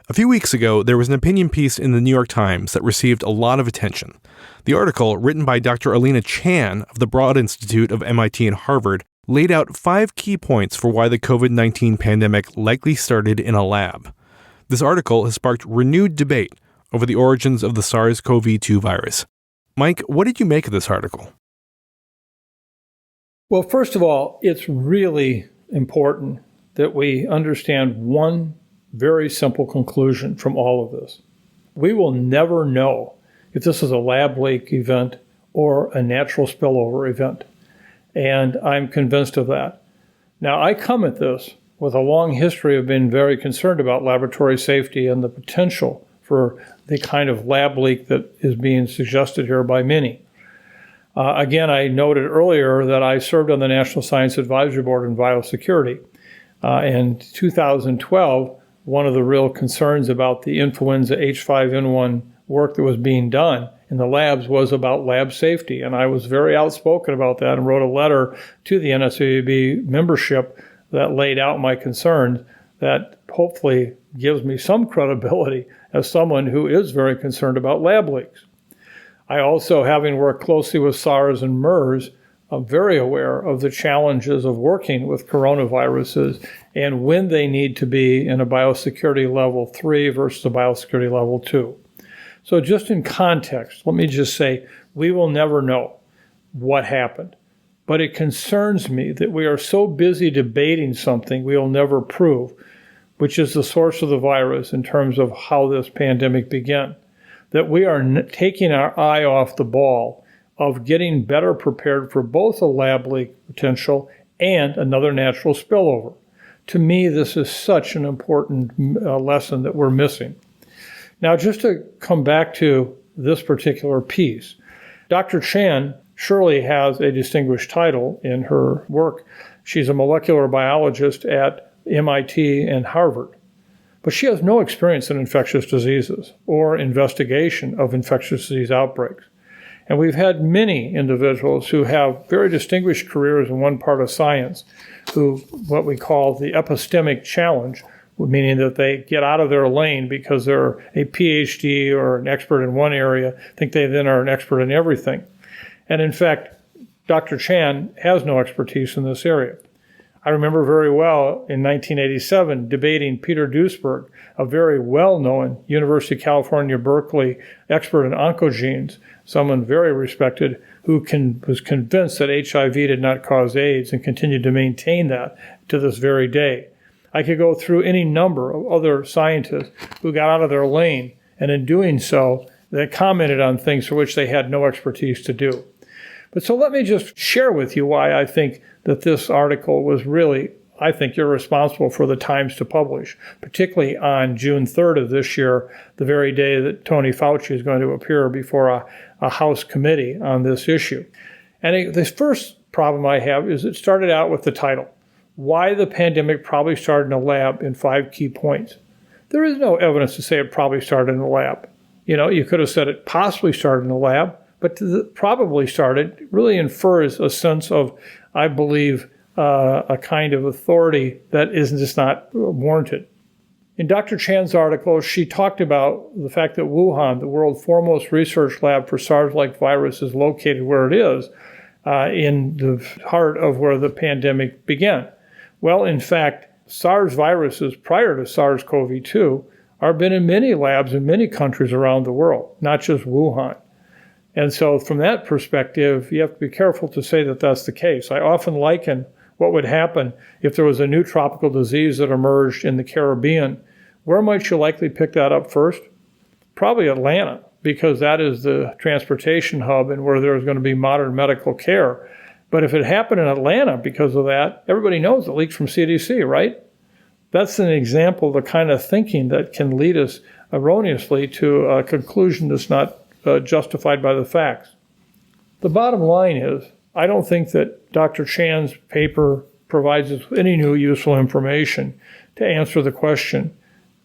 A few weeks ago, there was an opinion piece in the New York Times that received a lot of attention. The article, written by Dr. Alina Chan of the Broad Institute of MIT and Harvard, laid out 5 key points for why the COVID-19 pandemic likely started in a lab. This article has sparked renewed debate over the origins of the SARS-CoV-2 virus. Mike, what did you make of this article? Well, first of all, it's really important that we understand one very simple conclusion from all of this. We will never know if this is a lab leak event or a natural spillover event, and I'm convinced of that. Now, I come at this with a long history of being very concerned about laboratory safety and the potential for the kind of lab leak that is being suggested here by many. Again, I noted earlier that I served on the National Science Advisory Board in biosecurity. In 2012, one of the real concerns about the influenza H5N1 work that was being done in the labs was about lab safety. And I was very outspoken about that and wrote a letter to the NSAB membership that laid out my concerns that hopefully gives me some credibility as someone who is very concerned about lab leaks. I also, having worked closely with SARS and MERS, I'm very aware of the challenges of working with coronaviruses and when they need to be in a biosecurity level 3 versus a biosecurity level 2. So just in context, let me just say, we will never know what happened. But it concerns me that we are so busy debating something we will never prove. which is the source of the virus in terms of how this pandemic began, that we are taking our eye off the ball of getting better prepared for both a lab leak potential and another natural spillover. To me, this is such an important lesson that we're missing. Now, just to come back to this particular piece, Dr. Chan surely has a distinguished title in her work. She's a molecular biologist at MIT and Harvard. But she has no experience in infectious diseases or investigation of infectious disease outbreaks. And we've had many individuals who have very distinguished careers in one part of science, who what we call the epistemic challenge, meaning that they get out of their lane because they're a PhD or an expert in one area, think they then are an expert in everything. And in fact, Dr. Chan has no expertise in this area. I remember very well in 1987 debating Peter Duisberg, a very well-known University of California, Berkeley expert in oncogenes, someone very respected, who was convinced that HIV did not cause AIDS and continued to maintain that to this very day. I could go through any number of other scientists who got out of their lane, and in doing so, they commented on things for which they had no expertise to do. But so let me just share with you why I think that this article was really, I think, irresponsible for the Times to publish, particularly on June 3rd of this year, the very day that Tony Fauci is going to appear before a House committee on this issue. And the first problem I have is it started out with the title, Why the Pandemic Probably Started in a Lab in 5 Key Points. There is no evidence to say it probably started in a lab. You know, you could have said it possibly started in a lab, but probably started really infers a sense of, I believe, a kind of authority that is just not warranted. In Dr. Chan's article, she talked about the fact that Wuhan, the world's foremost research lab for SARS-like virus, is located where it is, in the heart of where the pandemic began. Well, in fact, SARS viruses prior to SARS-CoV-2 have been in many labs in many countries around the world, not just Wuhan. And so from that perspective, you have to be careful to say that that's the case. I often liken what would happen if there was a new tropical disease that emerged in the Caribbean. Where might you likely pick that up first? Probably Atlanta, because that is the transportation hub and where there's going to be modern medical care. But if it happened in Atlanta because of that, everybody knows it leaked from CDC, right? That's an example of the kind of thinking that can lead us erroneously to a conclusion that's not justified by the facts. The bottom line is, I don't think that Dr. Chan's paper provides us with any new useful information to answer the question,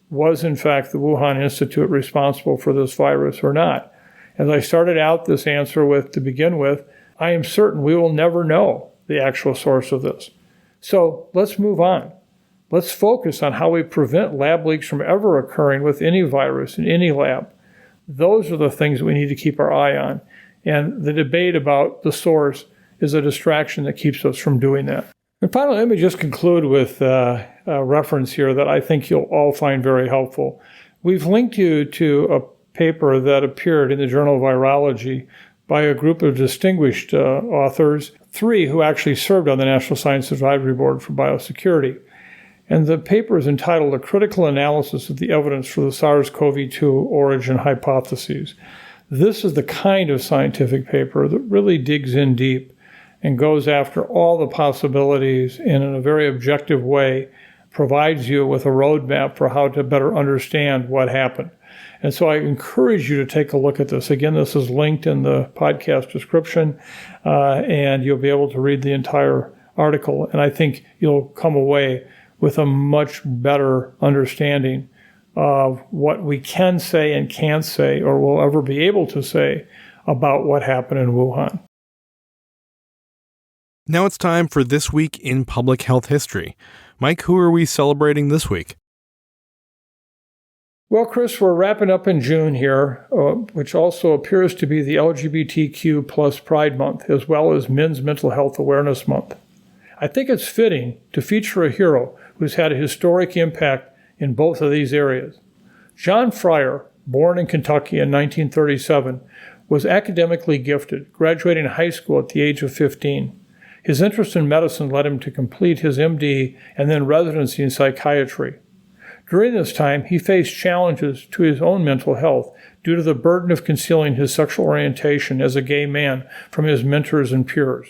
was in fact the Wuhan Institute responsible for this virus or not? As I started out this answer with, to begin with, I am certain we will never know the actual source of this. So let's move on. Let's focus on how we prevent lab leaks from ever occurring with any virus in any lab. Those are the things that we need to keep our eye on. And the debate about the source is a distraction that keeps us from doing that. And finally, let me just conclude with a reference here that I think you'll all find very helpful. We've linked you to a paper that appeared in the Journal of Virology by a group of distinguished authors, 3 who actually served on the National Science Advisory Board for Biosecurity. And the paper is entitled A Critical Analysis of the Evidence for the SARS-CoV-2 Origin Hypotheses. This is the kind of scientific paper that really digs in deep and goes after all the possibilities and in a very objective way provides you with a roadmap for how to better understand what happened. And so I encourage you to take a look at this. Again, this is linked in the podcast description, and you'll be able to read the entire article. And I think you'll come away with a much better understanding of what we can say and can't say or will ever be able to say about what happened in Wuhan. Now it's time for This Week in Public Health History. Mike, who are we celebrating this week? Well, Chris, we're wrapping up in June here, which also appears to be the LGBTQ plus Pride Month, as well as Men's Mental Health Awareness Month. I think it's fitting to feature a hero who's had a historic impact in both of these areas. John Fryer, born in Kentucky in 1937, was academically gifted, graduating high school at the age of 15. His interest in medicine led him to complete his MD and then residency in psychiatry. During this time, he faced challenges to his own mental health due to the burden of concealing his sexual orientation as a gay man from his mentors and peers.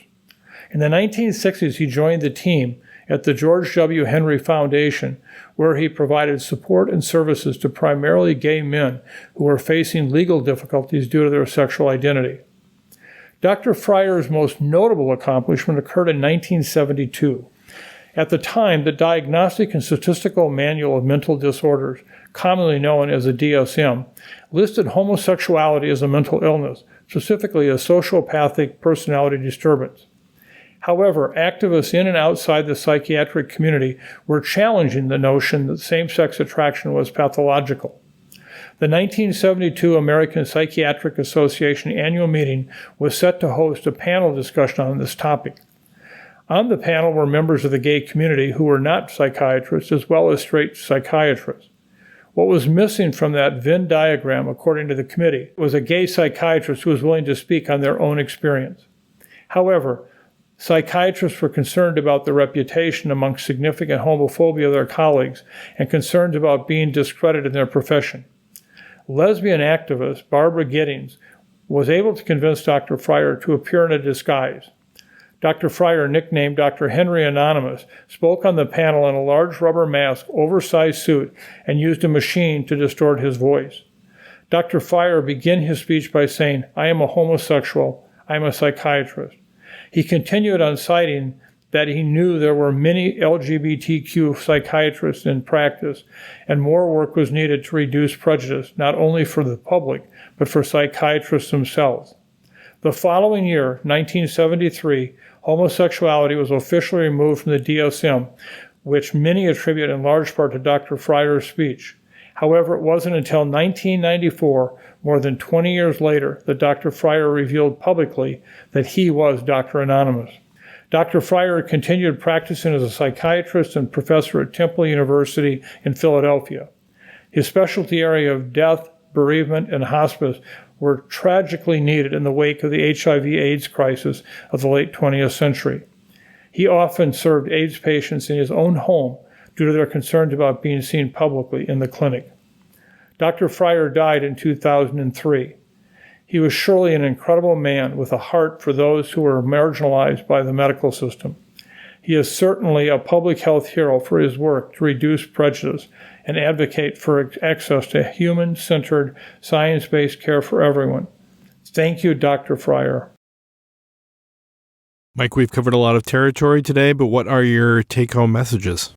In the 1960s, he joined the team at the George W. Henry Foundation, where he provided support and services to primarily gay men who were facing legal difficulties due to their sexual identity. Dr. Fryer's most notable accomplishment occurred in 1972. At the time, the Diagnostic and Statistical Manual of Mental Disorders, commonly known as the DSM, listed homosexuality as a mental illness, specifically a sociopathic personality disturbance. However, activists in and outside the psychiatric community were challenging the notion that same-sex attraction was pathological. The 1972 American Psychiatric Association annual meeting was set to host a panel discussion on this topic. On the panel were members of the gay community who were not psychiatrists, as well as straight psychiatrists. What was missing from that Venn diagram, according to the committee, was a gay psychiatrist who was willing to speak on their own experience. However, psychiatrists were concerned about the reputation amongst significant homophobia of their colleagues and concerns about being discredited in their profession. Lesbian activist Barbara Giddings was able to convince Dr. Fryer to appear in a disguise. Dr. Fryer, nicknamed Dr. Henry Anonymous, spoke on the panel in a large rubber mask, oversized suit, and used a machine to distort his voice. Dr. Fryer began his speech by saying, "I am a homosexual. I am a psychiatrist." He continued on citing that he knew there were many LGBTQ psychiatrists in practice, and more work was needed to reduce prejudice, not only for the public, but for psychiatrists themselves. The following year, 1973, homosexuality was officially removed from the DSM, which many attribute in large part to Dr. Fryer's speech. However, it wasn't until 1994, more than 20 years later, that Dr. Fryer revealed publicly that he was Dr. Anonymous. Dr. Fryer continued practicing as a psychiatrist and professor at Temple University in Philadelphia. His specialty area of death, bereavement, and hospice were tragically needed in the wake of the HIV/AIDS crisis of the late 20th century. He often served AIDS patients in his own home due to their concerns about being seen publicly in the clinic. Dr. Fryer died in 2003. He was surely an incredible man with a heart for those who were marginalized by the medical system. He is certainly a public health hero for his work to reduce prejudice and advocate for access to human-centered, science-based care for everyone. Thank you, Dr. Fryer. Mike, we've covered a lot of territory today, but what are your take-home messages?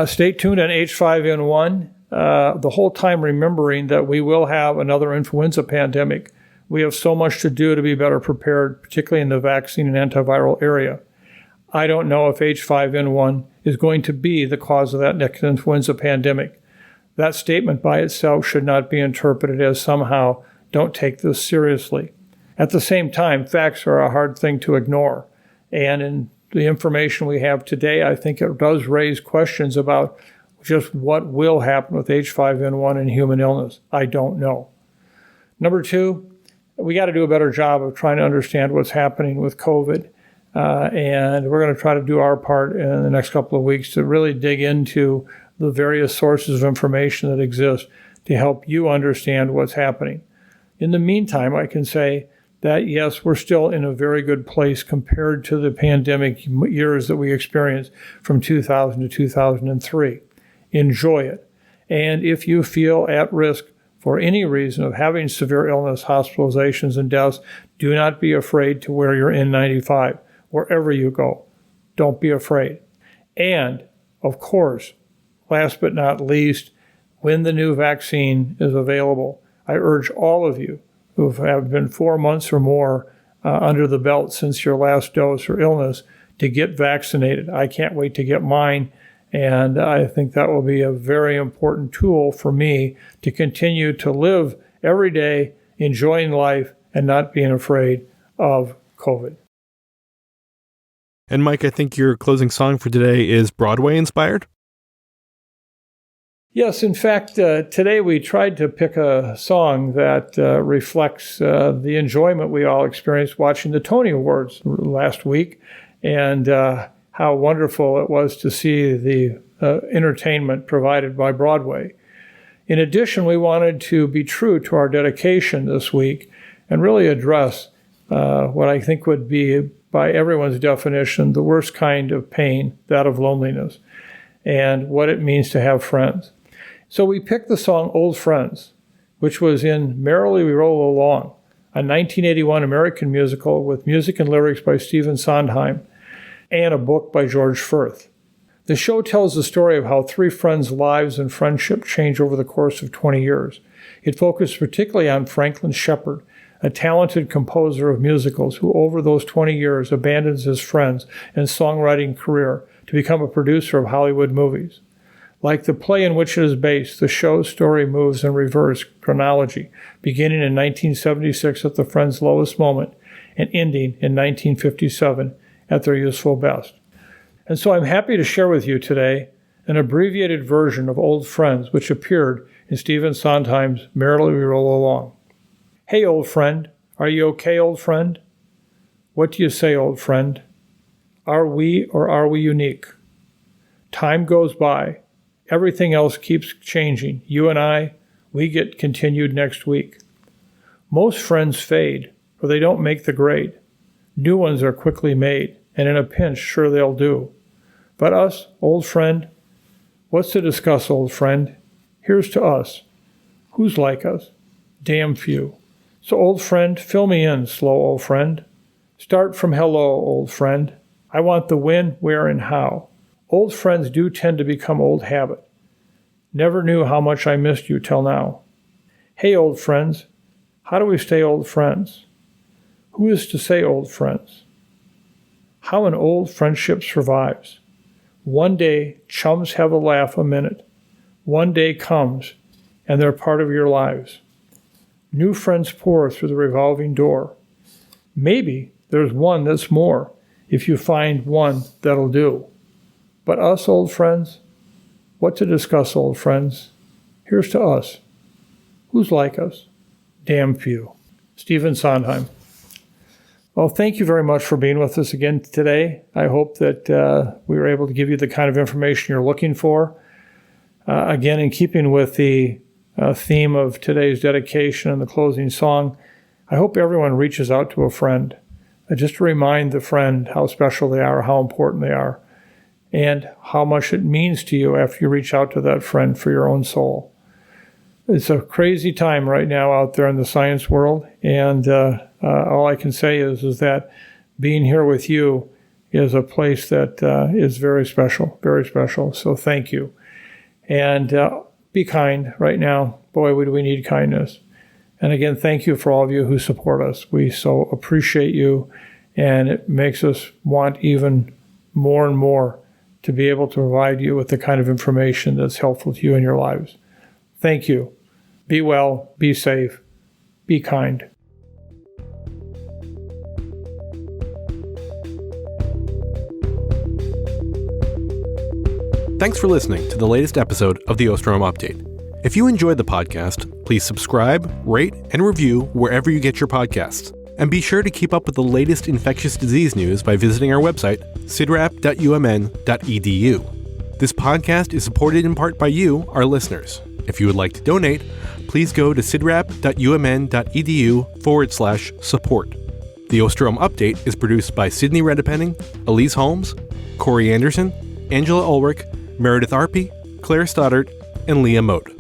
Stay tuned on H5N1, the whole time remembering that we will have another influenza pandemic. We have so much to do to be better prepared, particularly in the vaccine and antiviral area. I don't know if H5N1 is going to be the cause of that next influenza pandemic. That statement by itself should not be interpreted as somehow, don't take this seriously. At the same time, facts are a hard thing to ignore. And in the information we have today, I think it does raise questions about just what will happen with H5N1 and human illness. I don't know. Number two, we got to do a better job of trying to understand what's happening with COVID. And we're going to try to do our part in the next couple of weeks to really dig into the various sources of information that exist to help you understand what's happening. In the meantime, I can say that, yes, we're still in a very good place compared to the pandemic years that we experienced from 2000 to 2003. Enjoy it. And if you feel at risk for any reason of having severe illness, hospitalizations, and deaths, do not be afraid to wear your N95 wherever you go. Don't be afraid. And, of course, last but not least, when the new vaccine is available, I urge all of you who have been 4 months or more under the belt since your last dose or illness to get vaccinated. I can't wait to get mine, and I think that will be a very important tool for me to continue to live every day, enjoying life, and not being afraid of COVID. And Mike, I think your closing song for today is Broadway inspired? Yes, in fact, today we tried to pick a song that reflects the enjoyment we all experienced watching the Tony Awards last week, and how wonderful it was to see the entertainment provided by Broadway. In addition, we wanted to be true to our dedication this week and really address what I think would be, by everyone's definition, the worst kind of pain, that of loneliness, and what it means to have friends. So we picked the song Old Friends, which was in Merrily We Roll Along, a 1981 American musical with music and lyrics by Stephen Sondheim and a book by George Furth. The show tells the story of how three friends' lives and friendship change over the course of 20 years. It focused particularly on Franklin Shepard, a talented composer of musicals who over those 20 years abandons his friends and songwriting career to become a producer of Hollywood movies. Like the play in which it is based, the show's story moves in reverse chronology, beginning in 1976 at the Friends' lowest moment and ending in 1957 at their useful best. And so I'm happy to share with you today an abbreviated version of Old Friends, which appeared in Stephen Sondheim's Merrily We Roll Along. Hey, old friend, are you okay, old friend? What do you say, old friend? Are we or are we unique? Time goes by. Everything else keeps changing. You and I, we get continued next week. Most friends fade, or they don't make the grade. New ones are quickly made, and in a pinch, sure they'll do. But us, old friend, what's to discuss, old friend? Here's to us. Who's like us? Damn few. So, old friend, fill me in, slow old friend. Start from hello, old friend. I want the when, where, and how. Old friends do tend to become old habit. Never knew how much I missed you till now. Hey, old friends, how do we stay old friends? Who is to say old friends? How an old friendship survives. One day, chums have a laugh a minute. One day comes, and they're part of your lives. New friends pour through the revolving door. Maybe there's one that's more, if you find one that'll do. But us, old friends, what to discuss, old friends? Here's to us. Who's like us? Damn few. Stephen Sondheim. Well, thank you very much for being with us again today. I hope that we were able to give you the kind of information you're looking for. Again, in keeping with the theme of today's dedication and the closing song, I hope everyone reaches out to a friend, just to remind the friend how special they are, how important they are, and how much it means to you after you reach out to that friend for your own soul. It's a crazy time right now out there in the science world, and all I can say is that being here with you is a place that is very special, very special. So thank you. And be kind right now. Boy, do we need kindness. And again, thank you for all of you who support us. We so appreciate you, and it makes us want even more and more to be able to provide you with the kind of information that's helpful to you in your lives. Thank you. Be well, be safe, be kind. Thanks for listening to the latest episode of the Osterholm Update. If you enjoyed the podcast, please subscribe, rate, and review wherever you get your podcasts. And be sure to keep up with the latest infectious disease news by visiting our website, cidrap.umn.edu. This podcast is supported in part by you, our listeners. If you would like to donate, please go to cidrap.umn.edu/support. The Osterholm Update is produced by Sydney Redepenning, Elise Holmes, Corey Anderson, Angela Ulrich, Meredith Arpey, Claire Stoddart, and Leah Moat.